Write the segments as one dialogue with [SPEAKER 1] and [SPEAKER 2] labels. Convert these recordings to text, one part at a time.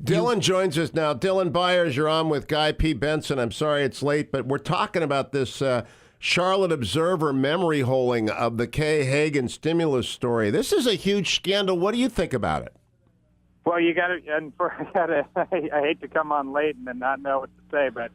[SPEAKER 1] Dylan joins us now. Dylan Byers, you're on with Guy P. Benson. I'm sorry it's late, but we're talking about this Charlotte Observer memory holing of the Kay Hagan stimulus story. This is a huge scandal. What do you think about it?
[SPEAKER 2] Well, you got to. I hate to come on late and then not know what to say, but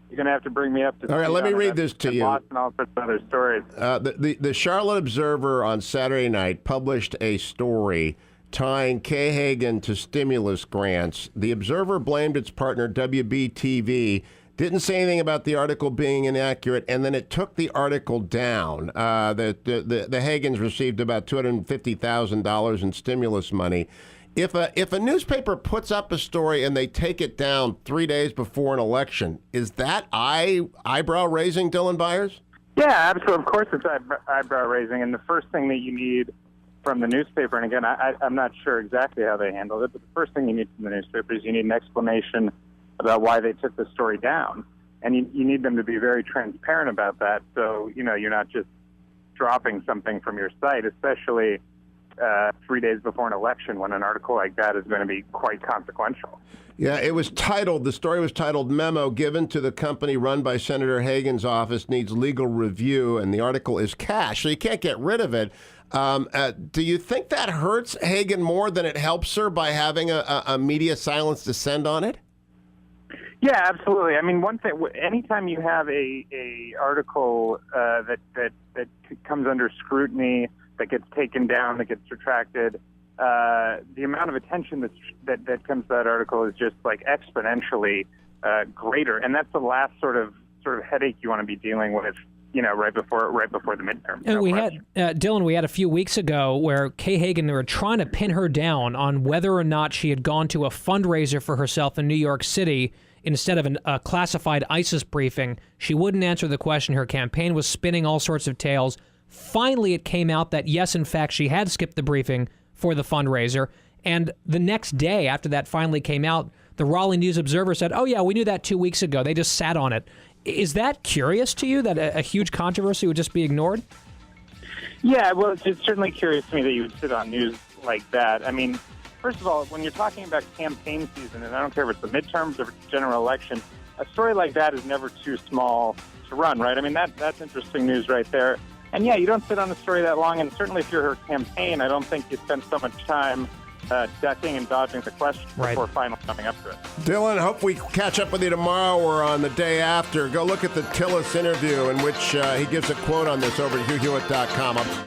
[SPEAKER 2] you're going to have to bring me up to.
[SPEAKER 1] All right, let me read this to you.
[SPEAKER 2] And all sorts of other stories.
[SPEAKER 1] The Charlotte Observer on Saturday night published a story tying Kay Hagan to stimulus grants. The Observer blamed its partner WBTV, didn't say anything about the article being inaccurate, and then it took the article down. The Hagans received about $250,000 in stimulus money. If a newspaper puts up a story and they take it down 3 days before an election, is that eyebrow raising, Dylan Byers?
[SPEAKER 2] Yeah, absolutely. Of course it's eyebrow raising, and the first thing that you need from the newspaper, and again, I'm not sure exactly how they handled it, but the first thing you need from the newspaper is you need an explanation about why they took the story down. And you need them to be very transparent about that, so you're not just dropping something from your site, especially 3 days before an election when an article like that is going to be quite consequential.
[SPEAKER 1] Yeah, the story was titled Memo Given to the Company Run by Senator Hagan's Office Needs Legal Review, and the article is cash, so you can't get rid of it. Do you think that hurts Hagan more than it helps her by having a media silence descend on it?
[SPEAKER 2] Yeah, absolutely. I mean, one thing, anytime you have a article that comes under scrutiny, that gets taken down, that gets retracted, the amount of attention that comes to that article is just like exponentially greater, and that's the last sort of headache you want to be dealing with, right before the midterm.
[SPEAKER 3] And we had Dylan. We had a few weeks ago where Kay Hagan, they were trying to pin her down on whether or not she had gone to a fundraiser for herself in New York City instead of a classified ISIS briefing. She wouldn't answer the question. Her campaign was spinning all sorts of tales. Finally, it came out that, yes, in fact, she had skipped the briefing for the fundraiser. And the next day, after that finally came out, the Raleigh News Observer said, oh, yeah, we knew that 2 weeks ago. They just sat on it. Is that curious to you, that a huge controversy would just be ignored?
[SPEAKER 2] Yeah, well, it's certainly curious to me that you would sit on news like that. I mean, first of all, when you're talking about campaign season, and I don't care if it's the midterms or it's general election, a story like that is never too small to run, right? I mean, that's interesting news right there. And yeah, you don't sit on a story that long, and certainly if you're her campaign, I don't think you spend so much time ducking and dodging the question before finally coming up to it.
[SPEAKER 1] Dylan, hope we catch up with you tomorrow or on the day after. Go look at the Tillis interview in which he gives a quote on this over at HughHewitt.com.